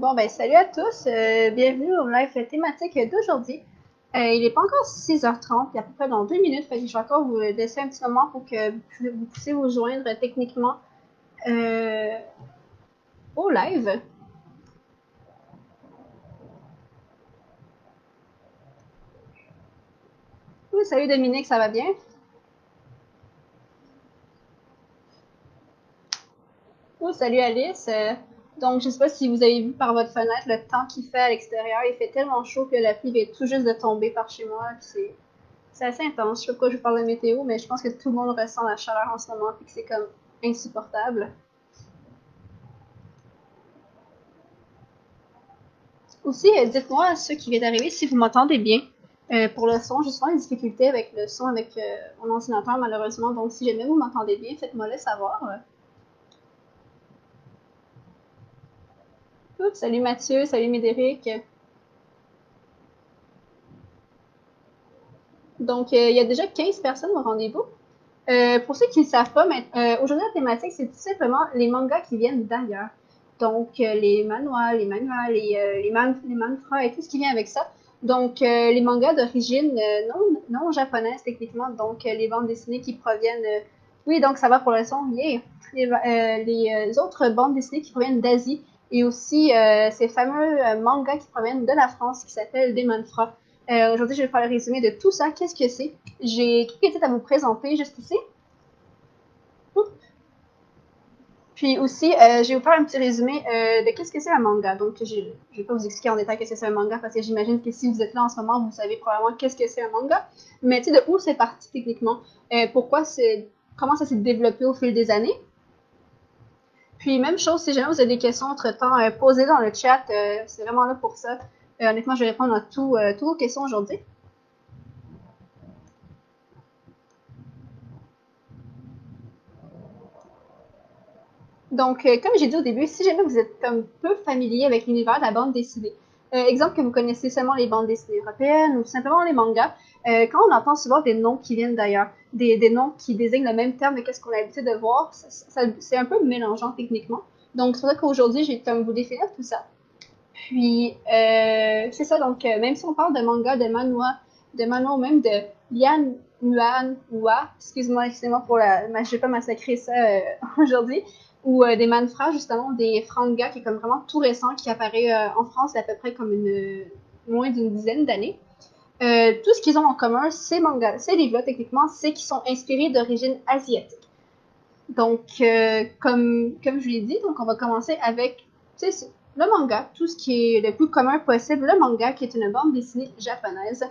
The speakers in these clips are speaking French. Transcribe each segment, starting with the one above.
Bon, ben, salut à tous. Bienvenue au live thématique d'aujourd'hui. Il n'est pas encore 6h30, il y a à peu près dans 2 minutes, fait que je vais encore vous laisser un petit moment pour que vous puissiez vous joindre techniquement euh, au live. Oui, salut Dominique, ça va bien? Oui, salut Alice. Donc, je ne sais pas si vous avez vu par votre fenêtre le temps qu'il fait à l'extérieur. Il fait tellement chaud que la pluie vient tout juste de tomber par chez moi. C'est assez intense. Je sais pas pourquoi je parle de météo, mais je pense que tout le monde ressent la chaleur en ce moment et que c'est comme insupportable. Aussi, dites-moi, ceux qui viennent d'arriver, si vous m'entendez bien. Pour le son, j'ai souvent des difficultés avec le son avec mon ordinateur, malheureusement. Donc, si jamais vous m'entendez bien, faites-moi le savoir. Oups, salut Mathieu, salut Médéric. Donc, il y a déjà 15 personnes au rendez-vous. Pour ceux qui ne savent pas, aujourd'hui, la thématique, c'est tout simplement les mangas qui viennent d'ailleurs. Donc, les manhwas, les manhwas, les manhwas et tout ce qui vient avec ça. Donc, les mangas d'origine non japonaise, techniquement. Donc, les bandes dessinées qui proviennent... oui, donc ça va pour le son. Yeah. Les autres bandes dessinées qui proviennent d'Asie. Et aussi ces fameux mangas qui proviennent de la France qui s'appellent des manhwas. Aujourd'hui, je vais faire le résumé de tout ça. Qu'est-ce que c'est? J'ai quelques titres à vous présenter juste ici. Puis aussi, je vais vous faire un petit résumé de qu'est-ce que c'est un manga. Donc, je ne vais pas vous expliquer en détail qu'est-ce que c'est un manga parce que j'imagine que si vous êtes là en ce moment, vous savez probablement qu'est-ce que c'est un manga. Mais tu sais, de où c'est parti techniquement, comment ça s'est développé au fil des années. Puis, même chose, si jamais vous avez des questions entre-temps, posez-les dans le chat. C'est vraiment là pour ça. Honnêtement, je vais répondre à toutes vos questions aujourd'hui. Donc, comme j'ai dit au début, si jamais vous êtes un peu familier avec l'univers de la bande dessinée, exemple que vous connaissez seulement les bandes dessinées européennes ou simplement les mangas, quand on entend souvent des noms qui viennent d'ailleurs, des noms qui désignent le même terme que ce qu'on a l'habitude de voir, c'est un peu mélangeant techniquement. Donc, c'est pour ça qu'aujourd'hui, j'ai comme vous définir tout ça. Puis, c'est ça, donc, même si on parle de manga, de manhwa ou même de lian, yuan, hua, excusez-moi pour je vais pas massacrer ça aujourd'hui, ou des manfras, justement, des frangas qui est comme vraiment tout récent, qui apparaît en France à peu près comme moins d'une dizaine d'années. Tout ce qu'ils ont en commun, ces mangas, ces livres-là, techniquement, c'est qu'ils sont inspirés d'origine asiatique. Donc, comme je l'ai dit, donc on va commencer avec le manga, tout ce qui est le plus commun possible, le manga qui est une bande dessinée japonaise.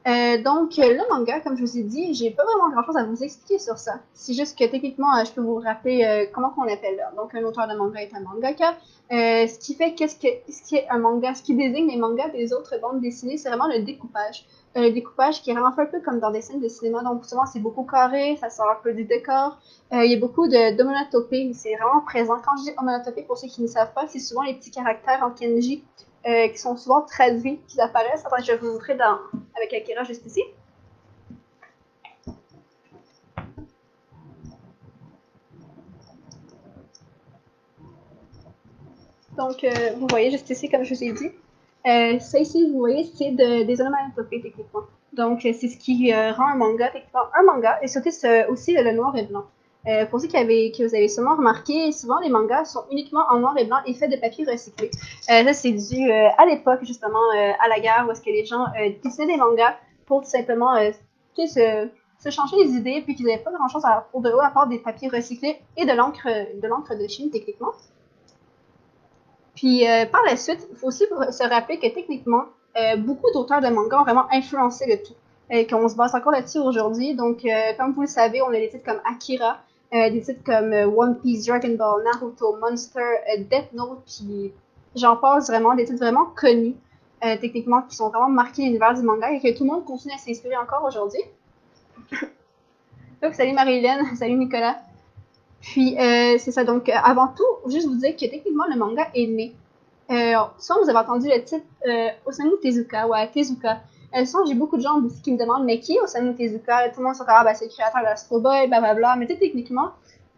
Donc, le manga, comme je vous ai dit, j'ai pas vraiment grand-chose à vous expliquer sur ça. C'est juste que techniquement, je peux vous rappeler comment qu'on appelle là. Donc, un auteur de manga est un mangaka. Ce qui fait ce qui est un manga, ce qui désigne les mangas des autres bandes dessinées, c'est vraiment le découpage. Le découpage qui est vraiment fait un peu comme dans des scènes de cinéma. Donc, souvent, c'est beaucoup carré, ça sort un peu du décor. Il y a beaucoup d'onomatopées, c'est vraiment présent. Quand je dis onomatopée, pour ceux qui ne savent pas, c'est souvent les petits caractères en kanji qui sont souvent traduits, qui apparaissent. Attends, je vais vous montrer avec Akira juste ici. Donc, vous voyez juste ici, comme je vous ai dit. Ça ici, vous voyez, c'est des onomatopées techniquement. Donc, c'est ce qui rend un manga techniquement un manga, et surtout aussi le noir et blanc. Pour ceux que vous avez sûrement remarqué, souvent les mangas sont uniquement en noir et blanc et faits de papier recyclé. Ça, c'est dû à l'époque, justement, à la guerre, où est-ce que les gens dessinaient des mangas pour tout simplement se changer les idées, puis qu'ils n'avaient pas grand-chose pour de haut à part des papiers recyclés et de l'encre de Chine, techniquement. Puis par la suite, il faut aussi se rappeler que techniquement, beaucoup d'auteurs de manga ont vraiment influencé le tout. Et qu'on se base encore là-dessus aujourd'hui. Donc, comme vous le savez, on a des titres comme Akira, des titres comme One Piece, Dragon Ball, Naruto, Monster, Death Note, puis j'en passe vraiment, des titres vraiment connus, techniquement, qui sont vraiment marqués l'univers du manga et que tout le monde continue à s'inspirer encore aujourd'hui. Donc, salut Marie-Hélène, salut Nicolas. Puis, c'est ça. Donc, avant tout, juste vous dire que techniquement, le manga est né. Souvent, vous avez entendu le titre Osamu Tezuka, ouais, Tezuka. Souvent, j'ai beaucoup de gens aussi qui me demandent, mais qui est Osamu Tezuka? Tout le monde se dit, ah, ben, c'est le créateur d'Astro Boy, blablabla. Mais techniquement,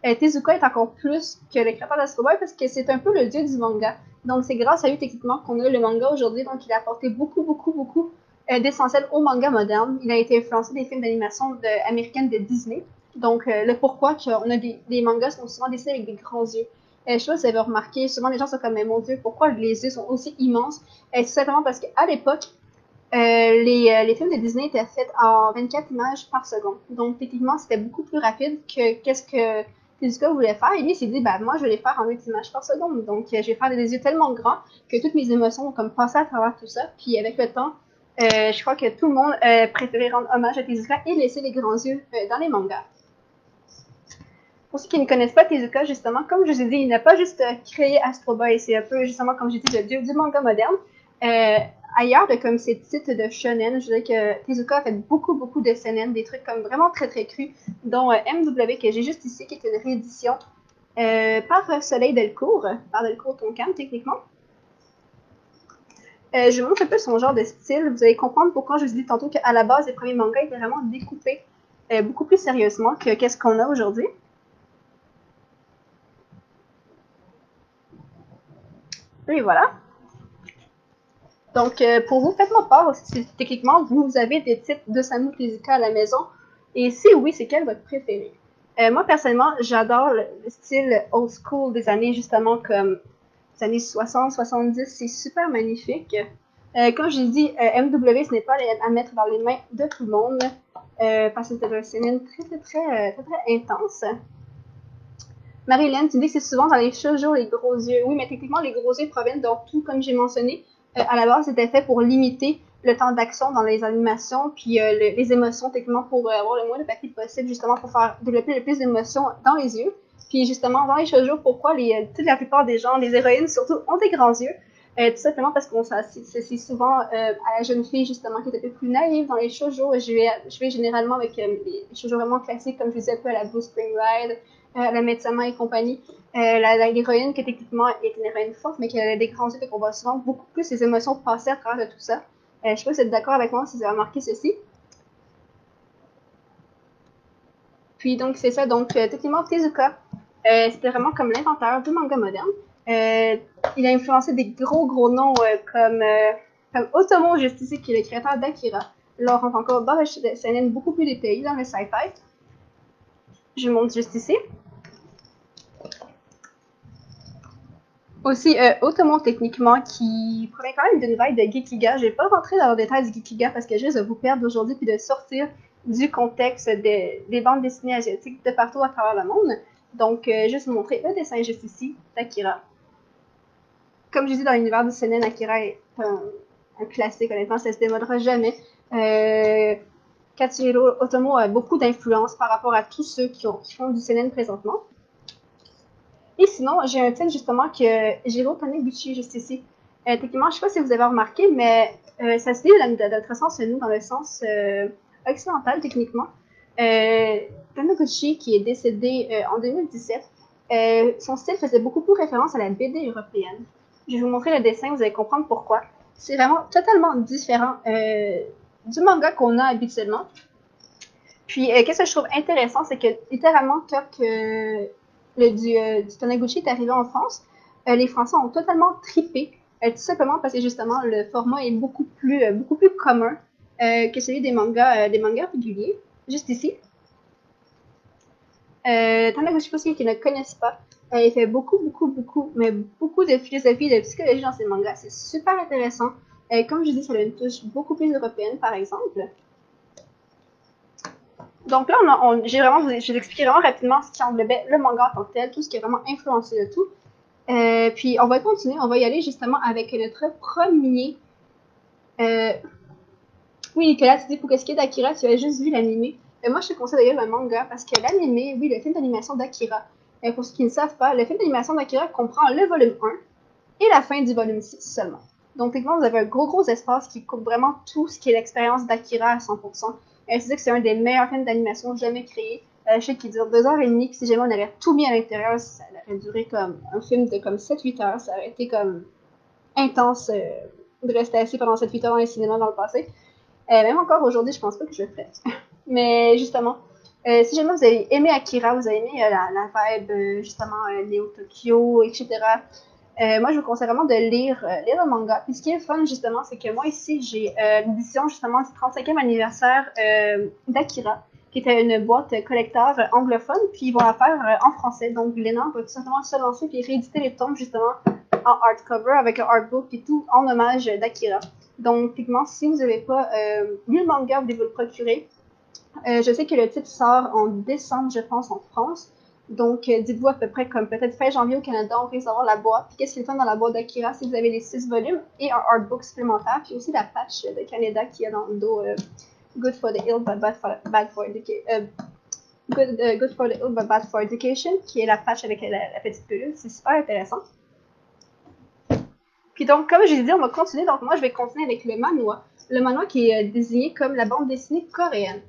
Tezuka est encore plus que le créateur d'Astro Boy parce que c'est un peu le dieu du manga. Donc c'est grâce à lui techniquement qu'on a le manga aujourd'hui. Donc il a apporté beaucoup d'essentiel au manga moderne. Il a été influencé des films d'animation américaines de Disney. Donc le pourquoi qu'on a des mangas qui sont souvent dessinés avec des grands yeux. Je sais pas si vous avez remarqué, souvent les gens sont comme mais mon dieu, pourquoi les yeux sont aussi immenses? Tout simplement parce qu'à l'époque, les films de Disney étaient faits en 24 images par seconde. Donc, techniquement, c'était beaucoup plus rapide que qu'est-ce que Tezuka voulait faire. Et lui, il s'est dit, bah, moi, je vais les faire en 8 images par seconde. Donc, je vais faire des yeux tellement grands que toutes mes émotions ont comme passé à travers tout ça. Puis, avec le temps, je crois que tout le monde préférait rendre hommage à Tezuka et laisser les grands yeux dans les mangas. Pour ceux qui ne connaissent pas Tezuka, justement, comme je vous ai dit, il n'a pas juste créé Astro Boy, c'est un peu, justement, comme j'ai dit, le dieu du manga moderne. Ailleurs, comme ces titres de shonen, je dirais que Tezuka a fait beaucoup de seinen, des trucs comme vraiment très crus, dont MW, que j'ai juste ici, qui est une réédition par Soleil Delcourt, par Delcourt Tonkam, techniquement. Je vous montre un peu son genre de style. Vous allez comprendre pourquoi je vous ai dit tantôt qu'à la base, les premiers mangas étaient vraiment découpés beaucoup plus sérieusement que qu'est-ce qu'on a aujourd'hui. Et voilà. Donc, pour vous, faites-moi part si techniquement vous avez des titres d'Osamu Tezuka à la maison. Et si oui, c'est quel votre préféré? Moi, personnellement, j'adore le style old school des années, justement, comme les années 60, 70. C'est super magnifique. Comme je dis, MW, ce n'est pas à mettre dans les mains de tout le monde. Parce que c'est un scénario très intense. Marie-Hélène, tu dis que c'est souvent dans les shoujo les gros yeux. Oui, mais techniquement, les gros yeux proviennent dans tout, comme j'ai mentionné. À la base, c'était fait pour limiter le temps d'action dans les animations, puis les émotions, techniquement, pour avoir le moins de papier possible, justement, pour faire développer le plus d'émotions dans les yeux. Puis justement, dans les shoujo, pourquoi toute la plupart des gens, les héroïnes surtout, ont des grands yeux? Tout simplement parce qu'on s'associe souvent à la jeune fille, justement, qui est un peu plus naïve dans les shoujo. Je vais généralement avec les shoujo vraiment classiques, comme je disais, un peu à la Blue Spring Ride, la médecin et compagnie. L'héroïne qui techniquement est une héroïne forte, mais qui a des grands yeux, fait qu'on voit souvent beaucoup plus ses émotions passer à travers de tout ça. Je sais pas si vous êtes d'accord avec moi, si vous avez remarqué ceci. Puis donc c'est ça, donc techniquement Tezuka, c'était vraiment comme l'inventeur du manga moderne. Il a influencé des gros noms comme Otomo Justice, qui est le créateur d'Akira. Là, on rentre encore dans le seinen beaucoup plus détaillé dans le sci-fi. Je montre juste ici. Aussi, Otomo, techniquement, qui provient quand même d'une vague de Gekiga. Je vais pas rentrer dans le détail du Gekiga parce que je risque de vous perdre aujourd'hui puis de sortir du contexte des bandes dessinées asiatiques de partout à travers le monde. Donc, juste vous montrer le dessin juste ici d'Akira. Comme je dis dans l'univers du seinen, Akira est un classique, honnêtement, ça se démodera jamais. Katsuhiro Otomo a beaucoup d'influence par rapport à tous ceux qui font du seinen présentement. Et sinon, j'ai un titre justement que Jiro Taniguchi juste ici. Techniquement, je sais pas si vous avez remarqué, mais ça se lit de notre sens, nous, dans le sens occidental, techniquement. Taniguchi, qui est décédé en 2017, son style faisait beaucoup plus référence à la BD européenne. Je vais vous montrer le dessin, vous allez comprendre pourquoi. C'est vraiment totalement différent du manga qu'on a habituellement. Puis, qu'est-ce que je trouve intéressant, c'est que littéralement, quand du Taniguchi est arrivé en France, les Français ont totalement trippé, tout simplement parce que justement, le format est beaucoup plus commun que celui des mangas réguliers. Juste ici. Taniguchi, pour ceux qui ne connaissent pas, il fait beaucoup de philosophie et de psychologie dans ses mangas. C'est super intéressant. Comme je dis, ça a une touche beaucoup plus européenne, par exemple. Donc là, je vais expliquer vraiment rapidement ce qui englobait le manga en tant que tel, tout ce qui est vraiment influencé de tout. Puis on va continuer, on va y aller justement avec notre premier. Oui, Nicolas, tu dis pour ce qui est d'Akira, tu as juste vu l'animé. Moi, je te conseille d'ailleurs le manga parce que l'animé, oui, le film d'animation d'Akira. Pour ceux qui ne savent pas, le film d'animation d'Akira comprend le volume 1 et la fin du volume 6 seulement. Donc, techniquement, vous avez un gros espace qui coupe vraiment tout ce qui est l'expérience d'Akira à 100%. C'est-à-dire que c'est un des meilleurs films d'animation jamais créés. Je sais qu'il dure 2h30, puis si jamais on avait tout mis à l'intérieur, ça aurait duré comme un film de comme 7-8 heures. Ça aurait été comme intense de rester assis pendant 7-8 heures dans les cinémas dans le passé. Même encore aujourd'hui, je pense pas que je le ferais. Mais justement, Si jamais vous avez aimé Akira, vous avez aimé la vibe, justement, Neo Tokyo, etc. Moi, je vous conseille vraiment de lire le manga. Puis ce qui est fun, justement, c'est que moi, ici, j'ai l'édition, justement, du 35e anniversaire d'Akira, qui était une boîte collector anglophone, puis ils vont la faire en français. Donc, Glénat va tout simplement se lancer puis rééditer les tomes, justement, en hardcover, avec un artbook et tout, en hommage d'Akira. Donc, typiquement, si vous n'avez pas lu le manga, vous devez vous le procurer. Je sais que le titre sort en décembre, je pense, en France. Donc, dites-vous à peu près comme peut-être fin janvier au Canada, on risque d'avoir la boîte. Puis, qu'est-ce qui est le fun dans la boîte d'Akira, c'est que vous avez les 6 volumes et un artbook supplémentaire, puis aussi la patch de Canada qui est dans le dos. Good for the ill, but bad for education. Good for the ill, but bad for education, qui est la patch avec la petite pilule. C'est super intéressant. Puis donc, comme j'ai dit, on va continuer. Donc, moi, je vais continuer avec le manhwa. Le manhwa qui est désigné comme la bande dessinée coréenne.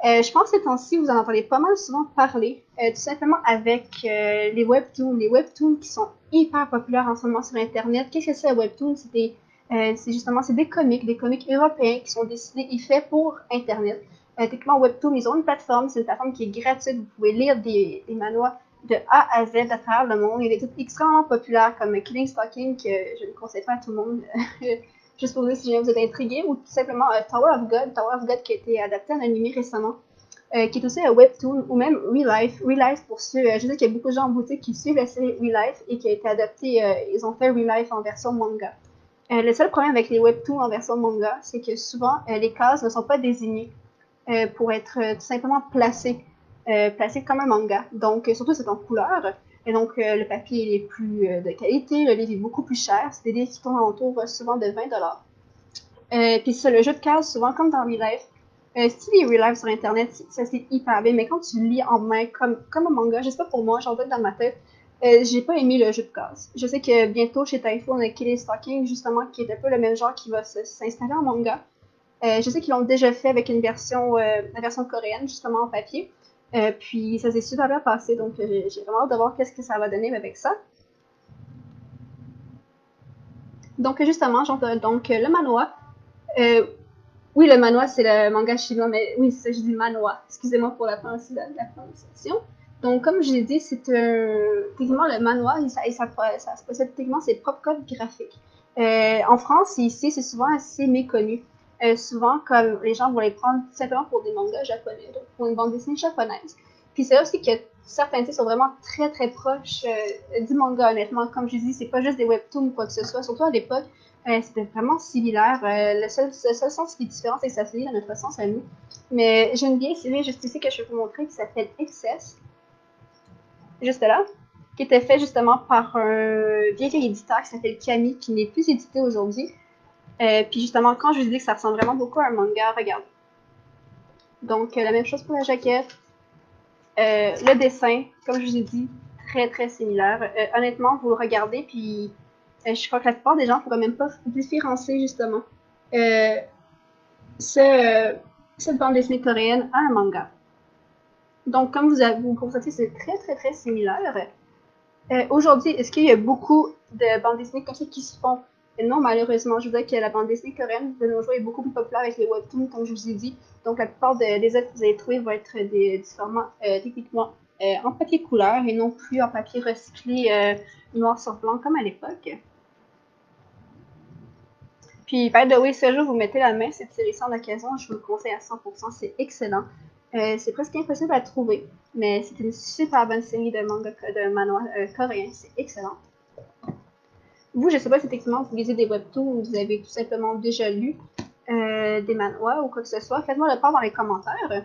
Je pense que ces temps-ci, vous en entendez pas mal souvent parler, tout simplement avec les webtoons. Les webtoons qui sont hyper populaires en ce moment sur Internet. Qu'est-ce que c'est un webtoon? C'est justement des comics européens qui sont dessinés et faits pour Internet. Techniquement, Webtoon, ils ont une plateforme, c'est une plateforme qui est gratuite. Vous pouvez lire des manhwas de A à Z à travers le monde. Il y a des titres extrêmement populaires comme Killing Stalking, que je ne conseille pas à tout le monde. Juste pour vous dire si jamais vous êtes intrigué, ou tout simplement Tower of God qui a été adapté en animé récemment, qui est aussi un webtoon, ou même Real Life pour ceux, je sais qu'il y a beaucoup de gens en boutique qui suivent la série Real Life et qui a été adapté, ils ont fait Real Life en version manga. Le seul problème avec les webtoons en version manga, c'est que souvent les cases ne sont pas désignées pour être tout simplement placées comme un manga. Donc, surtout c'est en couleur. Et donc, le papier est plus de qualité, le livre est beaucoup plus cher. C'est des livres qui tournent autour souvent de 20$. Puis ça, le jeu de cases, souvent comme dans Real Life, si tu lis Real Life sur Internet, ça se lit hyper bien, mais quand tu lis en main comme un manga, je sais pas pour moi, j'en doute dans ma tête, j'ai pas aimé le jeu de cases. Je sais que bientôt chez Typhoon, on a Killing Stalking, justement, qui est un peu le même genre qui va s'installer en manga. Je sais qu'ils l'ont déjà fait avec la version coréenne, justement en papier. Puis ça s'est super bien passé, donc j'ai vraiment hâte de voir qu'est-ce que ça va donner avec ça. Donc justement, donc le manhwa. Oui, le manhwa, c'est le manga chinois, mais oui, c'est ça, je dis manhwa. Excusez-moi pour la prononciation. Donc, comme je l'ai dit, c'est techniquement le manhwa, ça possède techniquement ses propres codes graphiques. En France et ici, c'est souvent assez méconnu. Souvent, comme les gens vont les prendre tout simplement pour des mangas japonais, donc pour une bande dessinée japonaise. Puis c'est là aussi que certains titres sont vraiment très très proches du manga, honnêtement. Comme je dis, c'est pas juste des webtoons ou quoi que ce soit, surtout à l'époque. C'était vraiment similaire. Le seul sens qui est différent, c'est que ça se lit dans notre sens à nous. Mais j'ai une vieille série juste ici que je vais vous montrer qui s'appelle Excess, juste là, qui était fait justement par un vieil éditeur qui s'appelle Kami, qui n'est plus édité aujourd'hui. Puis justement, quand je vous dis que ça ressemble vraiment beaucoup à un manga, regarde. Donc, la même chose pour la jaquette. Le dessin, comme je vous ai dit, très très similaire. Honnêtement, vous le regardez, puis je crois que la plupart des gens ne pourraient même pas différencier justement cette bande dessinée coréenne à un manga. Donc, comme vous constatez, c'est très très très similaire. Aujourd'hui, est-ce qu'il y a beaucoup de bandes dessinées comme ça qui se font? Non, malheureusement, je veux dire que la bande dessinée coréenne de nos jours est beaucoup plus populaire avec les webtoons, comme je vous ai dit. Donc, la plupart des œuvres que vous allez trouver vont être du format techniquement en papier couleur et non plus en papier recyclé noir sur blanc comme à l'époque. Puis, by the way, ce jour, vous mettez la main, cette série en occasion, je vous le conseille à 100%, c'est excellent. C'est presque impossible à trouver, mais c'est une super bonne série de manga, de manhwa coréen, c'est excellent. Vous, je sais pas si effectivement vous lisez des webtoons ou vous avez tout simplement déjà lu des manhwas ou quoi que ce soit. Faites-moi le part dans les commentaires.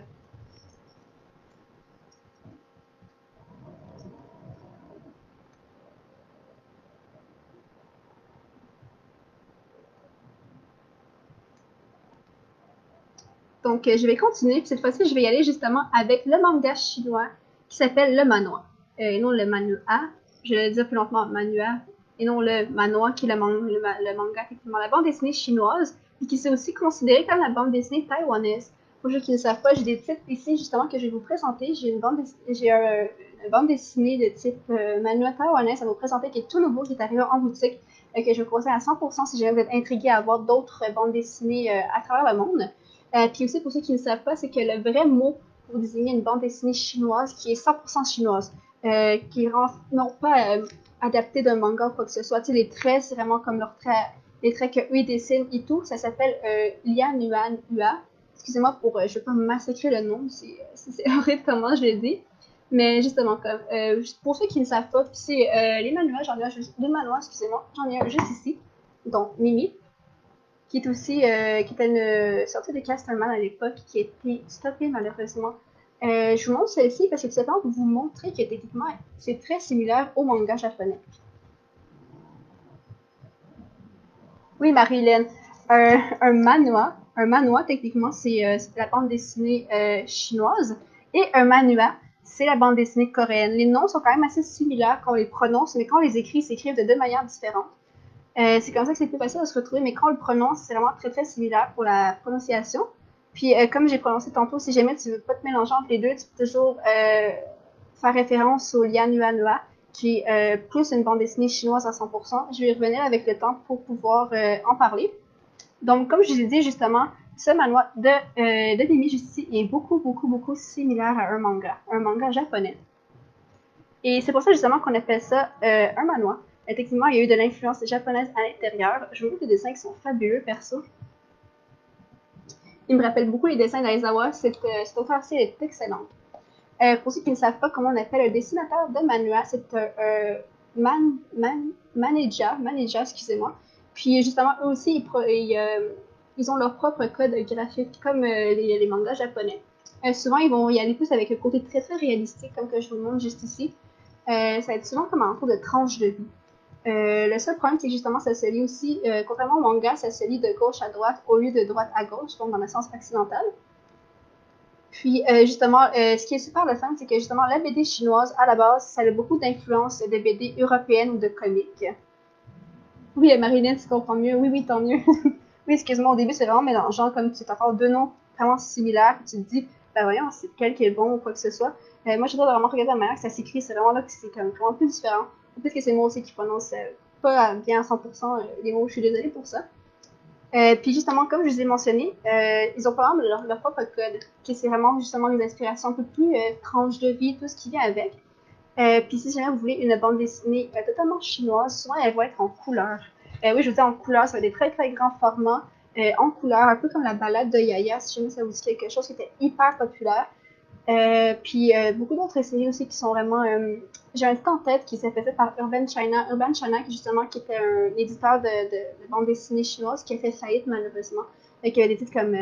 Donc, je vais continuer. Puis cette fois-ci, je vais y aller justement avec le manga chinois qui s'appelle le manhwa. Et non le manhwa. Je vais le dire plus lentement, manhwa. Et non le manhwa qui est le manga, effectivement, la bande dessinée chinoise. Et qui s'est aussi considérée comme la bande dessinée taïwanaise. Pour ceux qui ne le savent pas, j'ai des titres ici justement que je vais vous présenter. J'ai une bande dessinée de type manhwa taïwanaise à vous présenter qui est tout nouveau, qui est arrivé en boutique. Que je vous conseille à 100% si jamais vous êtes intrigué à voir d'autres bandes dessinées à travers le monde. Puis aussi, pour ceux qui ne savent pas, c'est que le vrai mot pour désigner une bande dessinée chinoise qui est 100% chinoise, qui est non pas adaptée d'un manga ou quoi que ce soit. Tu sais, les traits, c'est vraiment comme leurs traits, les traits qu'eux ils dessinent et tout. Ça s'appelle Lian Yuan Hua. Excusez-moi pour, je vais pas massacrer le nom, c'est horrible comment je l'ai dit. Mais justement, comme, pour ceux qui ne savent pas, c'est les manuels, j'en ai un juste deux manuels, excusez-moi, j'en ai un juste ici, donc Mimi, qui est aussi, qui était une sortie de Casterman à l'époque, qui a été stoppée malheureusement. Je vous montre celle-ci parce que tout simplement pour vous montrer que techniquement, c'est très similaire au manga japonais. Oui, Marie-Hélène, un manhwa techniquement, c'est la bande dessinée chinoise, et un manhwa, c'est la bande dessinée coréenne. Les noms sont quand même assez similaires quand on les prononce, mais quand on les écrit, ils s'écrivent de deux manières différentes. C'est comme ça que c'est plus facile de se retrouver, mais quand on le prononce, c'est vraiment très très similaire pour la prononciation. Puis comme j'ai prononcé tantôt, si jamais tu veux pas te mélanger entre les deux, tu peux toujours faire référence au Lian Yuanhua, qui est plus une bande dessinée chinoise à 100%. Je vais y revenir avec le temps pour pouvoir en parler. Donc, comme je vous ai dit justement, ce manhwa de Mimi juste ici est beaucoup similaire à un manga japonais. Et c'est pour ça justement qu'on appelle ça un manhwa. Effectivement, il y a eu de l'influence japonaise à l'intérieur. Je vous montre les dessins qui sont fabuleux, perso. Il me rappelle beaucoup les dessins d'Aizawa. Cette auteur-ci est excellente. Pour ceux qui ne savent pas comment on appelle un dessinateur de manhwa, c'est un manager, excusez-moi. Puis justement, eux aussi, ils ont leur propre code graphique, comme les mangas japonais. Souvent, ils vont y aller plus avec un côté très très réalistique, comme que je vous le montre juste ici. Ça va être souvent comme un tour de tranche de vie. Le seul problème, c'est que justement, ça se lit aussi, contrairement au manga, ça se lit de gauche à droite au lieu de droite à gauche, donc dans le sens occidental. Puis justement, ce qui est super le fun, c'est que justement, la BD chinoise, à la base, ça a beaucoup d'influence de BD européennes ou de comics. Oui, Marilyn, tu comprends mieux. Oui, tant mieux. Oui, excuse-moi, au début, c'est vraiment mélangeant, comme tu t'entends deux noms vraiment similaires, puis tu te dis, ben voyons, c'est lequel qui est le bon ou quoi que ce soit. Moi, je dois vraiment regarder la manière que ça s'écrit, c'est vraiment là que c'est comme vraiment plus différent. Peut-être que c'est moi aussi qui prononce pas bien à 100% les mots, je suis désolée pour ça. Puis justement, comme je vous ai mentionné, ils ont pas leur propre code, qui c'est vraiment justement des inspirations un peu plus tranche de vie, tout ce qui vient avec. Puis si jamais vous voulez une bande dessinée totalement chinoise, souvent elle va être en couleur. Oui, je vous dis en couleur, ça va être des très très grands formats, en couleur, un peu comme la balade de Yaya, si jamais ça vous dit quelque chose qui était hyper populaire. Puis beaucoup d'autres séries aussi qui sont vraiment... j'ai un titre en tête qui s'est fait par Urban China. Urban China, qui justement qui était un éditeur de bande dessinée chinoise qui a fait faillite malheureusement. Avec des titres comme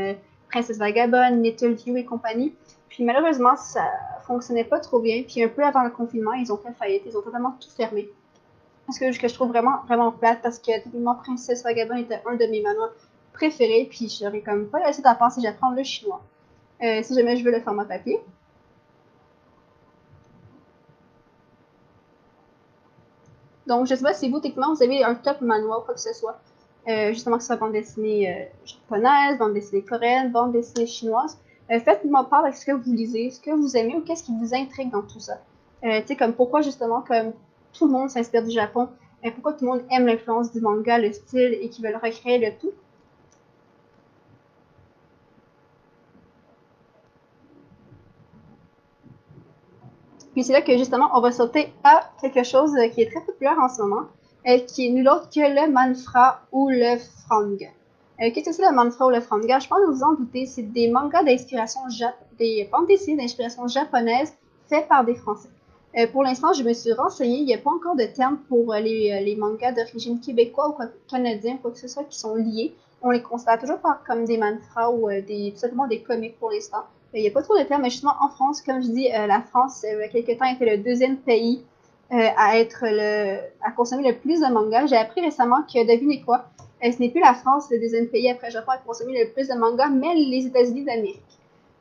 Princesse Vagabonde, Little View et compagnie. Puis malheureusement, ça fonctionnait pas trop bien. Puis un peu avant le confinement, ils ont fait faillite. Ils ont totalement tout fermé. Parce que je trouve vraiment plate parce que typiquement Princesse Vagabonde était un de mes manhwas préférés. Puis j'aurais comme pas laissé d'apprendre si j'apprends le chinois. Si jamais je veux le format papier. Donc, je sais pas si vous, techniquement, vous avez un top manhwa ou quoi que ce soit. Justement, que ce soit bande dessinée japonaise, bande dessinée coréenne, bande dessinée chinoise. Faites-moi part de ce que vous lisez, ce que vous aimez ou qu'est-ce qui vous intrigue dans tout ça. Tu sais, comme pourquoi justement, comme tout le monde s'inspire du Japon, pourquoi tout le monde aime l'influence du manga, le style et qu'ils veulent recréer le tout. Puis c'est là que justement, on va sauter à quelque chose qui est très populaire en ce moment, qui est nul autre que le manfra ou le franga. Qu'est-ce que c'est le manfra ou le franga? Je pense que vous en doutez, c'est des mangas d'inspiration des bandes dessinées d'inspiration japonaise faites par des Français. Pour l'instant, je me suis renseignée, il n'y a pas encore de terme pour les mangas d'origine québécois ou canadien, quoi que ce soit, qui sont liés. On les considère toujours pas comme des manfra ou tout simplement des comics pour l'instant. Il n'y a pas trop de termes, mais justement en France, comme je dis, la France, il y a quelques temps, était le deuxième pays à consommer le plus de mangas. J'ai appris récemment que, devinez quoi, ce n'est plus la France, le deuxième pays après le Japon à consommer le plus de mangas, mais les États-Unis d'Amérique.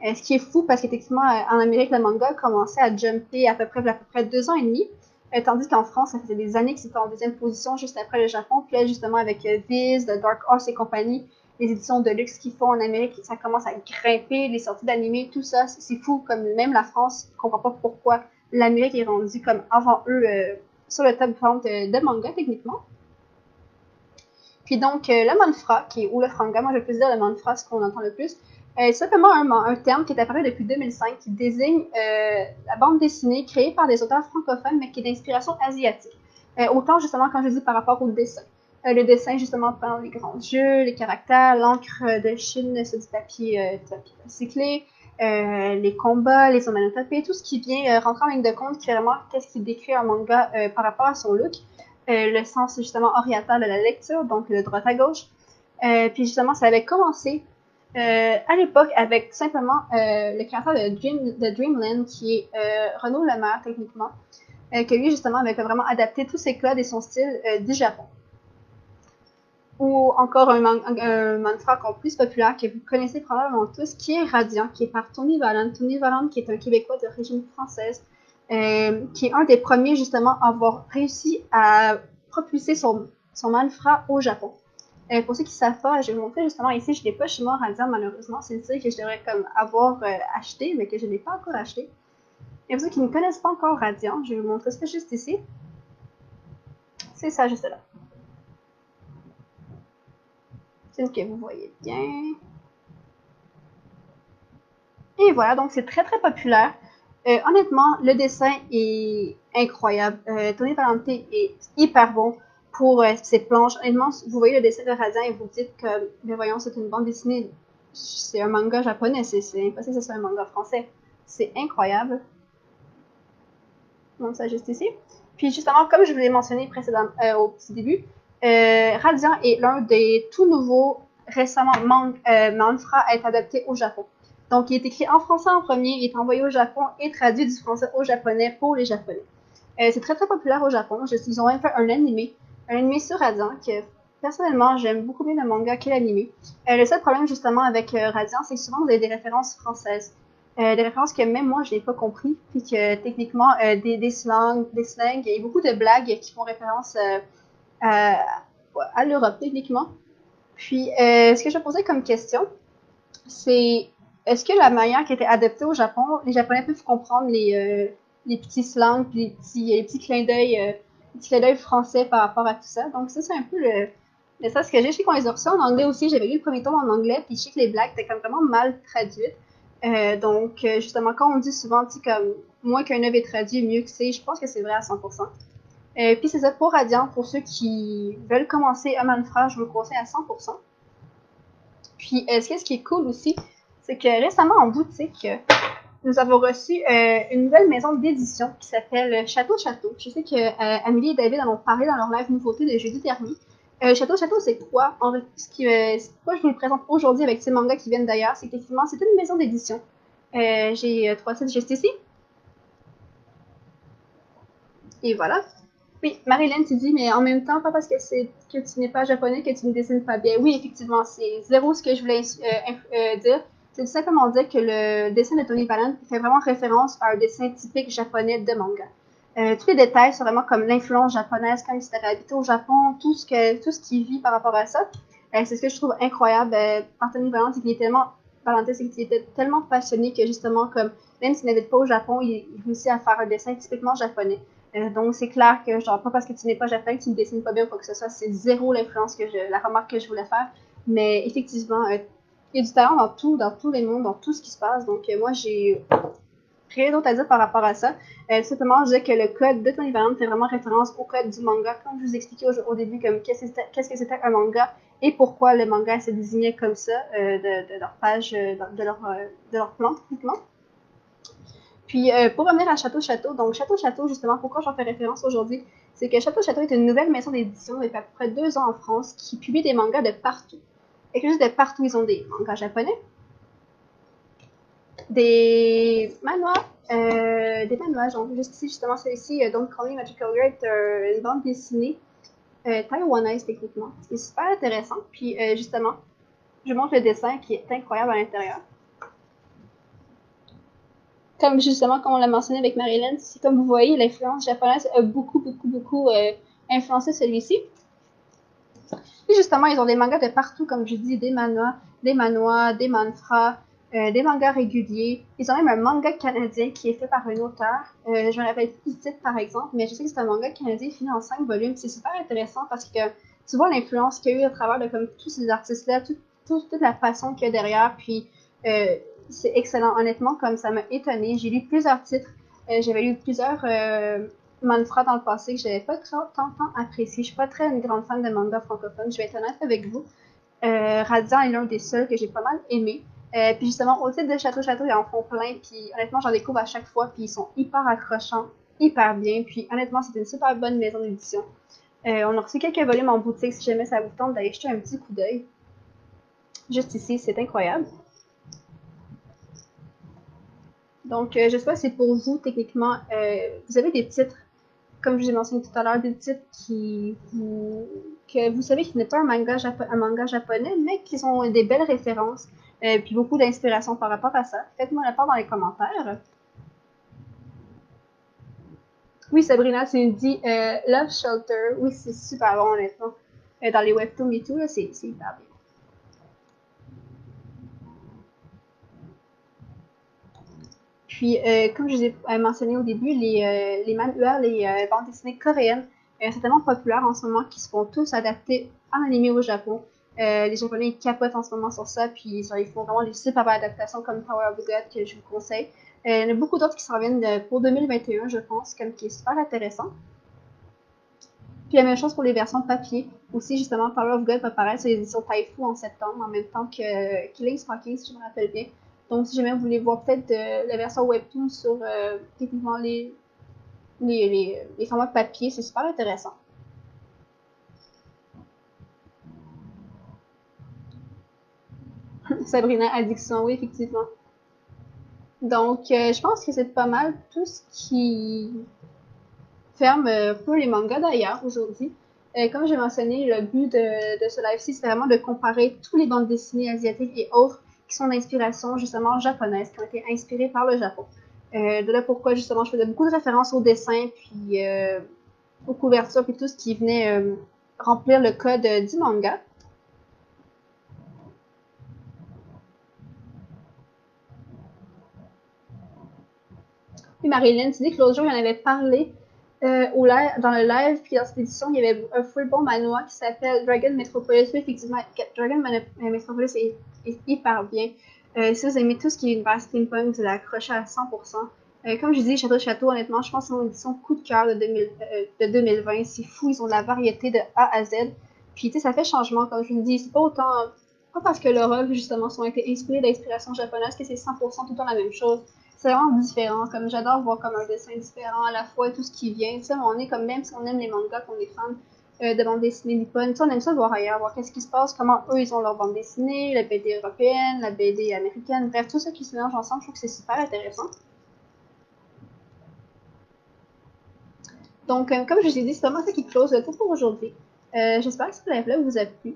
Ce qui est fou parce qu'effectivement, en Amérique, le manga a commencé à jumper à peu près 2 ans et demi, tandis qu'en France, ça faisait des années que c'était en deuxième position juste après le Japon. Puis là, justement, avec Viz, The Dark Horse et compagnie, les éditions de luxe qu'ils font en Amérique, ça commence à grimper, les sorties d'animés, tout ça, c'est fou, comme même la France ne comprend pas pourquoi l'Amérique est rendue comme avant eux sur le top vente de manga, techniquement. Puis donc, le manfra, ou le franga, moi je vais plus dire le manfra, ce qu'on entend le plus, C'est simplement un terme qui est apparu depuis 2005 qui désigne la bande dessinée créée par des auteurs francophones mais qui est d'inspiration asiatique. Autant justement quand je dis par rapport au dessin. Le dessin justement prend les grands yeux, les caractères, l'encre de Chine sur du papier recyclé, les combats, les onomatopées, tout ce qui vient rentrer en ligne de compte qui est vraiment qu'est-ce qui décrit un manga par rapport à son look. Le sens justement oriental de la lecture, donc de droite à gauche. Puis justement, ça avait commencé à l'époque avec simplement le créateur de Dreamland, qui est Renaud Lemaire, techniquement, que lui, justement, avait vraiment adapté tous ses codes et son style du Japon. Ou encore un mantra encore plus populaire que vous connaissez probablement tous, qui est Radiant, qui est par Tony Valland. Tony Valland, qui est un Québécois d'origine française, qui est un des premiers, justement, à avoir réussi à propulser son mantra au Japon. Pour ceux qui ne savent pas, je vais vous montrer justement ici, je ne l'ai pas chez moi, Radiant, malheureusement. C'est une série que je devrais comme avoir acheté, mais que je n'ai pas encore acheté. Et pour ceux qui ne connaissent pas encore Radiant, je vais vous montrer ça juste ici. C'est ça, juste là. C'est une que vous voyez bien. Et voilà, donc c'est très très populaire. Honnêtement, le dessin est incroyable. Tony Valente est hyper bon pour ses planches. Honnêtement, vous voyez le dessin de Radiant et vous dites que, mais voyons, c'est une bande dessinée. C'est un manga japonais, c'est impossible que ce soit un manga français. C'est incroyable. Donc ça juste ici. Puis justement, comme je vous l'ai mentionné précédemment au petit début, Radiant est l'un des tout nouveaux récemment mantra à être adapté au Japon. Donc, il est écrit en français en premier, il est envoyé au Japon et traduit du français au japonais pour les Japonais. C'est très très populaire au Japon. Ils ont même fait un animé sur Radiant que personnellement j'aime beaucoup mieux le manga que l'animé. Le seul problème justement avec Radiant, c'est que souvent vous avez des références françaises. Des références que même moi je n'ai pas compris, puis que techniquement des slangs et beaucoup de blagues qui font référence à l'Europe techniquement. Puis ce que je posais comme question, c'est est-ce que la manière qui était adaptée au Japon, les Japonais peuvent comprendre les petits slangs, puis les petits clins d'œil français par rapport à tout ça. Donc ça, c'est un peu le message que j'ai. Je sais qu'on les a reçus en anglais aussi. J'avais lu le premier tome en anglais, puis je sais que les blagues étaient comme vraiment mal traduites. Donc justement, quand on dit souvent, comme moins qu'un œuvre est traduit, mieux que c'est, je pense que c'est vrai à 100%. Puis c'est ça pour Radiant, pour ceux qui veulent commencer un mantra, je vous le conseille à 100%. Puis ce qui est cool aussi, c'est que récemment en boutique, nous avons reçu une nouvelle maison d'édition qui s'appelle Château Château. Je sais que Amélie et David en ont parlé dans leur live nouveauté de jeudi dernier. Château Château, c'est quoi? Pourquoi je vous le présente aujourd'hui avec ces mangas qui viennent d'ailleurs? C'est qu'effectivement, c'est une maison d'édition. J'ai 3 titres juste ici. Et voilà. Oui, Marilyn, tu dis, mais en même temps, pas parce que tu n'es pas japonais que tu ne dessines pas bien. Oui, effectivement, c'est zéro ce que je voulais dire. C'est tout simplement dire que le dessin de Tony Valland fait vraiment référence à un dessin typique japonais de manga. Tous les détails sont vraiment comme l'influence japonaise, comme si tu avais habité au Japon, tout ce qui vit par rapport à ça. C'est ce que je trouve incroyable par Tony Valland, c'est qu'il est tellement était tellement passionné que justement, comme même s'il n'habite pas au Japon, il réussit à faire un dessin typiquement japonais. Donc c'est clair que genre pas parce que tu n'es pas japonais que tu ne dessines pas bien ou quoi que ce soit, c'est zéro l'influence la remarque que je voulais faire. Mais effectivement, il y a du talent dans tous les mondes, dans tout ce qui se passe. Donc moi j'ai rien d'autre à dire par rapport à ça. Simplement, je disais que le code de Tony Valland fait vraiment référence au code du manga, comme je vous expliquais au début, comme qu'est-ce que c'était un manga et pourquoi le manga se désignait comme ça de leur page, de leur plan, techniquement. Puis, pour revenir à Château Château, donc Château Château, justement, pourquoi j'en fais référence aujourd'hui, c'est que Château Château est une nouvelle maison d'édition depuis à peu près 2 ans en France qui publie des mangas de partout. Et que juste de partout, ils ont des mangas japonais, des manhwas, genre juste ici, justement, celui-ci, Don't Call Me Magical Girl, est une bande dessinée taïwanaise, techniquement, ce qui est super intéressant. Puis, justement, je montre le dessin qui est incroyable à l'intérieur. Comme justement, comme on l'a mentionné avec Marilyn, c'est comme vous voyez, l'influence japonaise a beaucoup influencé celui-ci. Puis justement, ils ont des mangas de partout, comme je dis, des manhwas, des mantras, des mangas réguliers. Ils ont même un manga canadien qui est fait par un auteur. Je me rappelle plus du titre, par exemple, mais je sais que c'est un manga canadien fini en 5 volumes. C'est super intéressant parce que tu vois l'influence qu'il y a eu à travers de comme tous ces artistes-là, toute la passion qu'il y a derrière, puis C'est excellent, honnêtement, comme ça m'a étonnée. J'ai lu plusieurs titres. J'avais lu plusieurs mangas dans le passé que j'avais pas tant apprécié. Je suis pas très une grande fan de manga francophone, je vais être honnête avec vous. Radiant est l'un des seuls que j'ai pas mal aimé. Puis justement, au titre de Château Château, ils en font plein, puis honnêtement, j'en découvre à chaque fois, puis ils sont hyper accrochants, hyper bien, puis honnêtement, c'est une super bonne maison d'édition. On a reçu quelques volumes en boutique, si jamais ça vous tente d'aller jeter un petit coup d'œil. Juste ici, c'est incroyable. Donc, je sais pas si pour vous, techniquement, vous avez des titres, comme je vous ai mentionné tout à l'heure, des titres que vous savez qui n'est pas un manga japonais, mais qui ont des belles références, puis beaucoup d'inspiration par rapport à ça. Faites-moi la part dans les commentaires. Oui, Sabrina, tu me dis Love Shelter. Oui, c'est super bon, honnêtement. Dans les webtoons et tout, là, c'est hyper bien. Puis, comme je vous ai mentionné au début, les manhwas, les bandes dessinées coréennes, c'est tellement populaire en ce moment qu'ils se font tous adapter en animé au Japon. Les Japonais ils capotent en ce moment sur ça, puis ils font vraiment des super belles adaptations comme Tower of God que je vous conseille. Il y en a beaucoup d'autres qui s'en viennent pour 2021, je pense, comme qui est super intéressant. Puis la même chose pour les versions papier. Aussi, justement, Power of God va apparaître sur l'édition Taifu en septembre, en même temps que Killing Stalking, si je me rappelle bien. Donc, si jamais vous voulez voir peut-être la version webtoon sur techniquement les formats papier, c'est super intéressant. Sabrina Addiction, oui, effectivement. Donc, je pense que c'est pas mal tout ce qui ferme peu les mangas d'ailleurs aujourd'hui. Comme j'ai mentionné, le but de ce live-ci, c'est vraiment de comparer tous les bandes dessinées asiatiques et autres qui sont d'inspiration justement japonaise, qui ont été inspirées par le Japon. De là pourquoi justement je faisais beaucoup de références au dessin, puis aux couvertures, puis tout ce qui venait remplir le code du manga. Puis Marilyn, tu dis que l'autre jour, il en avait parlé dans le live, puis dans cette édition, il y avait un full bon manoir qui s'appelle Dragon Metropolis. Oui, effectivement, Dragon Metropolis est hyper bien. Si vous aimez tout ce qui est univers steampunk, vous allez accrocher à 100%. Comme je dis, Château Château, honnêtement, je pense que c'est une édition coup de cœur de 2020. C'est fou, ils ont de la variété de A à Z. Puis, tu sais, ça fait changement, comme je vous dis. C'est pas autant. Pas parce que l'Europe, justement, sont été inspirés d'inspiration japonaise que c'est 100% tout le temps la même chose. C'est vraiment différent. Comme j'adore voir comme un dessin différent à la fois tout ce qui vient. Tu sais, on est comme même si on aime les mangas, qu'on est fan de bande dessinée nippone, on aime ça voir ailleurs, voir qu'est-ce qui se passe, comment eux ils ont leur bande dessinée, la BD européenne, la BD américaine, bref, tout ça qui se mélange ensemble, je trouve que c'est super intéressant. Donc, comme je vous ai dit, c'est vraiment ça qui close le tout pour aujourd'hui. J'espère que ce live-là vous a plu.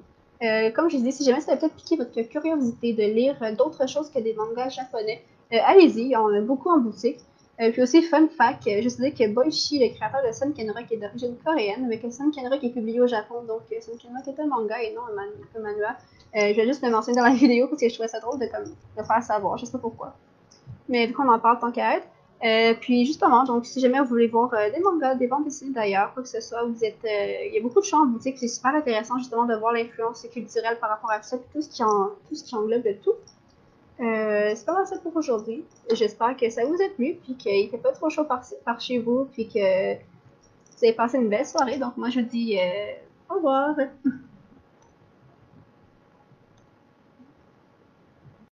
Comme je vous ai dit, si jamais ça a peut-être piqué votre curiosité de lire d'autres choses que des mangas japonais, allez-y, il y en a beaucoup en boutique. Puis aussi, fun fact, je sais que Boichi, le créateur de Sun Kenrock, est d'origine coréenne, mais que Sun Kenrock est publié au Japon, donc Sun Kenrock est un manga et non un manhwa. Je vais juste le mentionner dans la vidéo parce que je trouvais ça drôle de faire savoir, je sais pas pourquoi. Mais vu qu'on en parle tant qu'à être. Puis justement, donc si jamais vous voulez voir des mangas, des bandes dessinées d'ailleurs, quoi que ce soit, vous êtes, il y a beaucoup de choses en boutique, c'est super intéressant justement de voir l'influence culturelle par rapport à ça, puis tout ce qui englobe le tout. C'est pas mal ça pour aujourd'hui. J'espère que ça vous a plu, puis qu'il fait pas trop chaud par chez vous, puis que vous avez passé une belle soirée. Donc moi je vous dis au revoir.